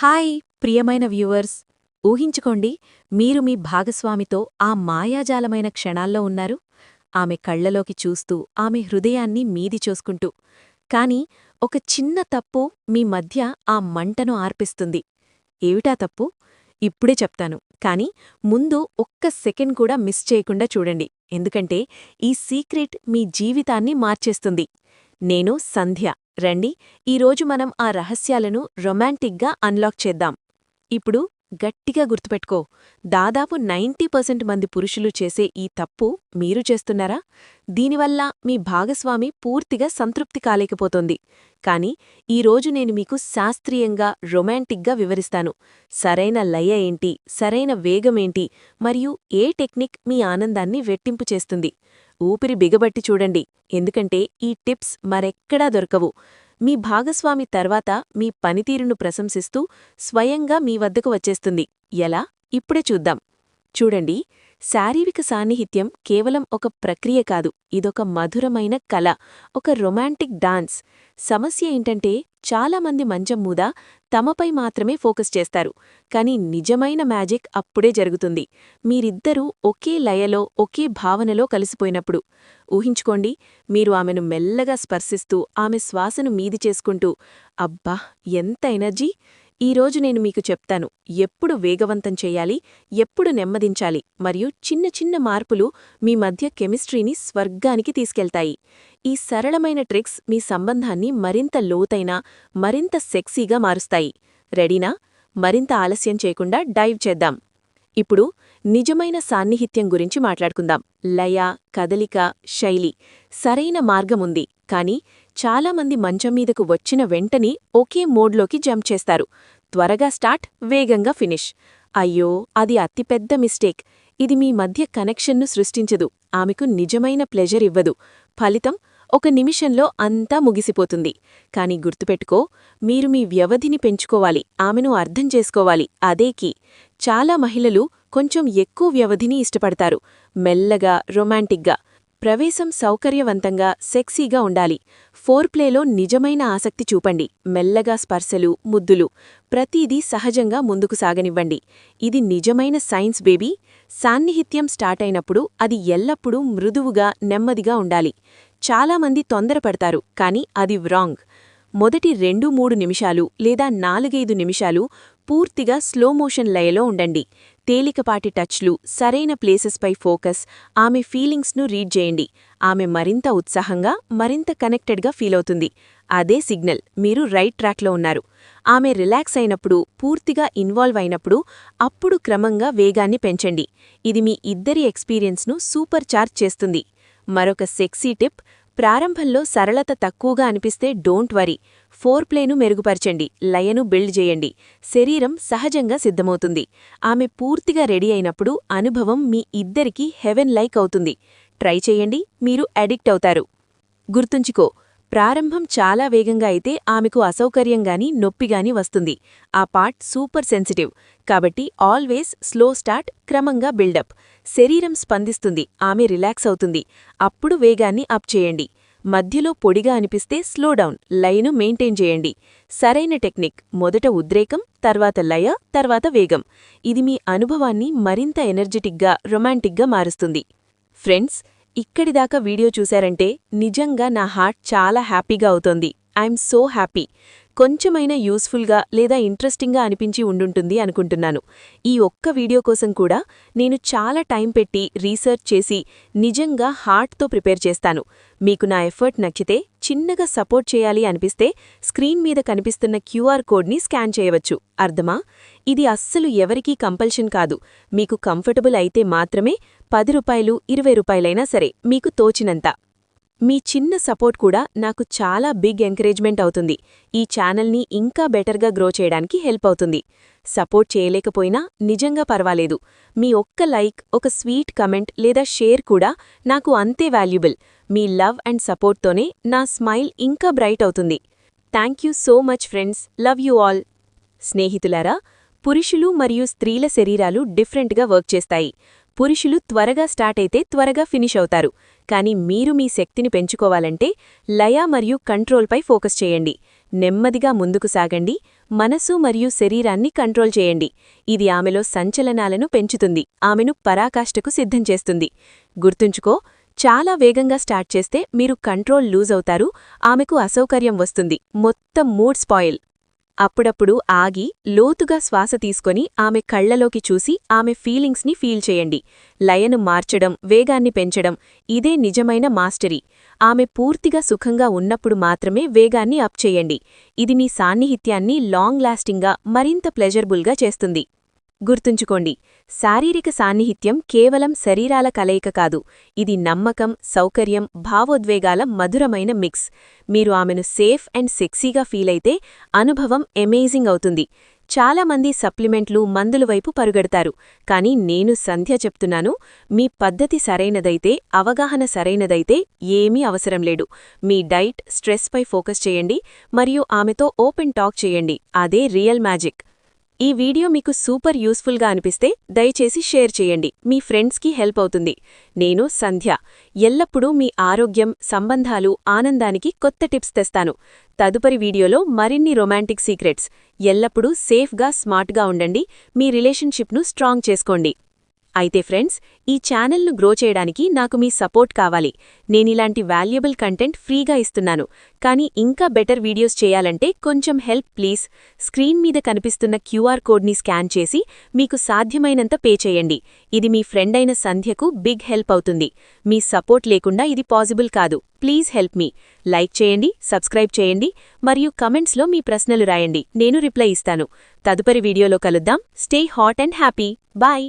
Hi ప్రియమైన viewers, ఊహించుకోండి మీరు మీ భాగస్వామితో ఆ మాయాజాలమైన క్షణాల్లో ఉన్నారు. ఆమె కళ్లలోకి చూస్తూ ఆమె హృదయాన్ని మీది చూసుకుంటూ. కాని ఒక చిన్న తప్పు మీ మధ్య ఆ మంటను ఆర్పిస్తుంది. ఏవిటా తప్పు? ఇప్పుడే చెప్తాను, కాని ముందు ఒక్క సెకండ్ కూడా మిస్ చేయకుండా చూడండి, ఎందుకంటే ఈ సీక్రెట్ మీ జీవితాన్ని మార్చేస్తుంది. నేను సంధ్య. రండి, ఈరోజు మనం ఆ రహస్యాలను రొమాంటిక్గా అన్లాక్ చేద్దాం. ఇప్పుడు గట్టిగా గుర్తుపెట్టుకో, దాదాపు 90% మంది పురుషులు చేసే ఈ తప్పు మీరు చేస్తున్నారా? దీనివల్ల మీ భాగస్వామి పూర్తిగా సంతృప్తి కాలేకపోతోంది. కాని ఈరోజు నేను మీకు శాస్త్రీయంగా రొమాంటిక్గా వివరిస్తాను. సరైన లయ ఏంటి, సరైన వేగమేంటి, మరియు ఏ టెక్నిక్ మీ ఆనందాన్ని రెట్టింపు చేస్తుంది. ఊపిరి బిగబట్టి చూడండి, ఎందుకంటే ఈ టిప్స్ మరెక్కడా దొరకవు. మీ భాగస్వామి తర్వాత మీ పనితీరును ప్రశంసిస్తూ స్వయంగా మీ వద్దకు వచ్చేస్తుంది. ఎలా? ఇప్పుడే చూద్దాం. చూడండి, శారీరక సాన్నిహిత్యం కేవలం ఒక ప్రక్రియ కాదు, ఇదొక మధురమైన కళ, ఒక రొమాంటిక్ డాన్స్. సమస్య ఏంటంటే చాలామంది మంచం మూద తమపై మాత్రమే ఫోకస్ చేస్తారు, కాని నిజమైన మ్యాజిక్ అప్పుడే జరుగుతుంది మీరిద్దరూ ఒకే లయలో, ఒకే భావనలో కలిసిపోయినప్పుడు. ఊహించుకోండి, మీరు ఆమెను మెల్లగా స్పర్శిస్తూ ఆమె శ్వాసను మీది చేసుకుంటూ. అబ్బా, ఎంత ఎనర్జీ! ఈరోజు నేను మీకు చెప్తాను, ఎప్పుడు వేగవంతం చెయ్యాలి, ఎప్పుడు నెమ్మదించాలి, మరియు చిన్న చిన్న మార్పులు మీ మధ్య కెమిస్ట్రీని స్వర్గానికి తీసుకెళ్తాయి. ఈ సరళమైన ట్రిక్స్ మీ సంబంధాన్ని మరింత లోతైన, మరింత సెక్సీగా మారుస్తాయి. రెడీనా? మరింత ఆలస్యం చేయకుండా డైవ్ చేద్దాం. ఇప్పుడు నిజమైన సాన్నిహిత్యం గురించి మాట్లాడుకుందాం. లయ, కదలిక, శైలి, సరైన మార్గముంది. కాని చాలామంది మంచంమీదకు వచ్చిన వెంటనే ఒకే మోడ్లోకి జంప్ చేస్తారు. త్వరగా స్టార్ట్, వేగంగా ఫినిష్. అయ్యో, అది అతిపెద్ద మిస్టేక్. ఇది మీ మధ్య కనెక్షన్ను సృష్టించదు, ఆమెకు నిజమైన ప్లెజర్ ఇవ్వదు. ఫలితం ఒక నిమిషంలో అంతా ముగిసిపోతుంది. కాని గుర్తుపెట్టుకో, మీరు మీ వ్యవధిని పెంచుకోవాలి, ఆమెను అర్థం చేసుకోవాలి. అదే కీ. చాలా మహిళలు కొంచెం ఎక్కువ వ్యవధిని ఇష్టపడతారు. మెల్లగా, రొమాంటిక్గా. ప్రవేశం సౌకర్యవంతంగా, సెక్సీగా ఉండాలి. ఫోర్ప్లేలో నిజమైన ఆసక్తి చూపండి. మెల్లగా స్పర్శలు, ముద్దులు, ప్రతీదీ సహజంగా ముందుకు సాగనివ్వండి. ఇది నిజమైన సైన్స్ బేబీ. సాన్నిహిత్యం స్టార్టైనప్పుడు అది ఎల్లప్పుడూ మృదువుగా, నెమ్మదిగా ఉండాలి. చాలామంది తొందరపడతారు, కాని అది వ్రాంగ్. మొదటి 2-3 నిమిషాలు లేదా 4-5 నిమిషాలు పూర్తిగా స్లోమోషన్ లయలో ఉండండి. తేలికపాటి టచ్లు, సరైన ప్లేసెస్పై ఫోకస్, ఆమె ఫీలింగ్స్ను రీడ్ చేయండి. ఆమె మరింత ఉత్సాహంగా, మరింత కనెక్టెడ్గా ఫీలవుతుంది. అదే సిగ్నల్, మీరు రైట్ ట్రాక్లో ఉన్నారు. ఆమె రిలాక్స్ అయినప్పుడు, పూర్తిగా ఇన్వాల్వ్ అయినప్పుడు, అప్పుడు క్రమంగా వేగాన్ని పెంచండి. ఇది మీ ఇద్దరి ఎక్స్పీరియన్స్ను సూపర్ చార్జ్ చేస్తుంది. మరొక సెక్సీ టిప్, ప్రారంభంలో సరళత తక్కువగా అనిపిస్తే డోంట్ వరీ. ఫోర్ప్లేను మెరుగుపరచండి, లయను బిల్డ్ చేయండి. శరీరం సహజంగా సిద్ధమవుతుంది. ఆమె పూర్తిగా రెడీ అయినప్పుడు అనుభవం మీ ఇద్దరికీ హెవెన్ లైక్ అవుతుంది. ట్రై చేయండి, మీరు అడిక్ట్ అవుతారు. గుర్తుంచుకో, ప్రారంభం చాలా వేగంగా అయితే ఆమెకు అసౌకర్యంగాని, నొప్పిగాని వస్తుంది. ఆ పార్ట్ సూపర్ సెన్సిటివ్. కాబట్టి ఆల్వేస్ స్లో స్టార్ట్, క్రమంగా బిల్డప్. శరీరం స్పందిస్తుంది, ఆమె రిలాక్స్ అవుతుంది. అప్పుడు వేగాన్ని అప్ చేయండి. మధ్యలో పొడిగా అనిపిస్తే స్లోడౌన్, లయను మెయింటైన్ చేయండి. సరైన టెక్నిక్, మొదట ఉద్రేకం, తర్వాత లయ, తర్వాత వేగం. ఇది మీ అనుభవాన్ని మరింత ఎనర్జెటిక్గా, రొమాంటిక్గా మారుస్తుంది. ఫ్రెండ్స్, ఇక్కడిదాకా వీడియో చూశారంటే నిజంగా నా హార్ట్ చాలా హ్యాపీగా అవుతోంది. I'm so happy. కొంచెమైనా యూస్ఫుల్గా లేదా ఇంట్రెస్టింగ్గా అనిపించి ఉండుంటుంది అనుకుంటున్నాను. ఈ ఒక్క వీడియో కోసం కూడా నేను చాలా టైం పెట్టి రీసెర్చ్ చేసి నిజంగా హార్ట్తో ప్రిపేర్ చేస్తాను. మీకు నా ఎఫర్ట్ నచ్చితే, చిన్నగా సపోర్ట్ చేయాలి అనిపిస్తే స్క్రీన్ మీద కనిపిస్తున్న క్యూఆర్ కోడ్ని స్కాన్ చేయవచ్చు. అర్థమా? ఇది అస్సలు ఎవరికీ కంపల్షన్ కాదు. మీకు కంఫర్టబుల్ అయితే మాత్రమే. ₹10, ₹20 సరే, మీకు తోచినంత. మీ చిన్న సపోర్ట్ కూడా నాకు చాలా బిగ్ ఎంకరేజ్మెంట్ అవుతుంది. ఈ ఛానల్ని ఇంకా బెటర్గా గ్రో చేయడానికి హెల్ప్ అవుతుంది. సపోర్ట్ చేయలేకపోయినా నిజంగా పర్వాలేదు. మీ ఒక్క లైక్, ఒక స్వీట్ కమెంట్ లేదా షేర్ కూడా నాకు అంతే వాల్యుబుల్. మీ లవ్ అండ్ సపోర్ట్తోనే నా స్మైల్ ఇంకా బ్రైట్ అవుతుంది. Thank so much friends. Love you all. స్నేహితులారా, పురుషులు మరియు స్త్రీల శరీరాలు డిఫరెంట్గా వర్క్ చేస్తాయి. పురుషులు త్వరగా స్టార్ట్ అయితే త్వరగా ఫినిష్ అవుతారు. కానీ మీరు మీ శక్తిని పెంచుకోవాలంటే లయ మరియు కంట్రోల్పై ఫోకస్ చేయండి. నెమ్మదిగా ముందుకు సాగండి. మనసు మరియు శరీరాన్ని కంట్రోల్ చేయండి. ఇది ఆమెలో సంచలనాలను పెంచుతుంది, ఆమెను పరాకాష్ఠకు సిద్ధం చేస్తుంది. గుర్తుంచుకో, చాలా వేగంగా స్టార్ట్ చేస్తే మీరు కంట్రోల్ లూజ్ అవుతారు, ఆమెకు అసౌకర్యం వస్తుంది, మొత్తం మూడ్ స్పాయిల్. అప్పుడప్పుడు ఆగి లోతుగా శ్వాస తీసుకొని ఆమె కళ్లలోకి చూసి ఆమె ఫీలింగ్స్ని ఫీల్ చేయండి. లయను మార్చడం, వేగాన్ని పెంచడం, ఇదే నిజమైన మాస్టరీ. ఆమె పూర్తిగా సుఖంగా ఉన్నప్పుడు మాత్రమే వేగాన్ని అప్ చేయండి. ఇది మీ సాన్నిహిత్యాన్ని లాంగ్ లాస్టింగ్గా, మరింత ప్లెజర్బుల్గా చేస్తుంది. గుర్తుంచుకోండి, శారీరక సాన్నిహిత్యం కేవలం శరీరాల కలయిక కాదు, ఇది నమ్మకం, సౌకర్యం, భావోద్వేగాల మధురమైన మిక్స్. మీరు ఆమెను సేఫ్ అండ్ సెక్సీగా ఫీలైతే అనుభవం అమేజింగ్ అవుతుంది. చాలామంది సప్లిమెంట్లు, మందుల వైపు పరుగెడతారు, కానీ నేను సంధ్య చెప్తున్నాను, మీ పద్ధతి సరైనదైతే, అవగాహన సరైనదైతే ఏమీ అవసరం లేదు. మీ డైట్, స్ట్రెస్పై ఫోకస్ చేయండి మరియు ఆమెతో ఓపెన్ టాక్ చేయండి. అదే రియల్ మ్యాజిక్. ఈ వీడియో మీకు సూపర్ యూస్ఫుల్గా అనిపిస్తే దయచేసి షేర్ చేయండి, మీ ఫ్రెండ్స్కి హెల్ప్ అవుతుంది. నేను సంధ్య, ఎల్లప్పుడూ మీ ఆరోగ్యం, సంబంధాలు, ఆనందానికి కొత్త టిప్స్ తెస్తాను. తదుపరి వీడియోలో మరిన్ని రొమాంటిక్ సీక్రెట్స్. ఎల్లప్పుడూ సేఫ్గా, స్మార్ట్గా ఉండండి, మీ రిలేషన్షిప్ను స్ట్రాంగ్ చేసుకోండి. అయితే ఫ్రెండ్స్, ఈ ఛానల్ను గ్రో చేయడానికి నాకు మీ సపోర్ట్ కావాలి. నేనిలాంటి వాల్యుబుల్ కంటెంట్ ఫ్రీగా ఇస్తున్నాను, కానీ ఇంకా బెటర్ వీడియోస్ చేయాలంటే కొంచెం హెల్ప్ ప్లీజ్. స్క్రీన్ మీద కనిపిస్తున్న క్యూఆర్ కోడ్ని స్కాన్ చేసి మీకు సాధ్యమైనంత పే చేయండి. ఇది మీ ఫ్రెండ్ అయిన సంధ్యకు బిగ్ హెల్ప్ అవుతుంది. మీ సపోర్ట్ లేకుండా ఇది పాసిబుల్ కాదు. Please help me. లైక్ చేయండి, సబ్స్క్రైబ్ చేయండి మరియు కమెంట్స్లో మీ ప్రశ్నలు రాయండి, నేను రిప్లై ఇస్తాను. తదుపరి వీడియోలో కలుద్దాం. Stay hot and happy. Bye.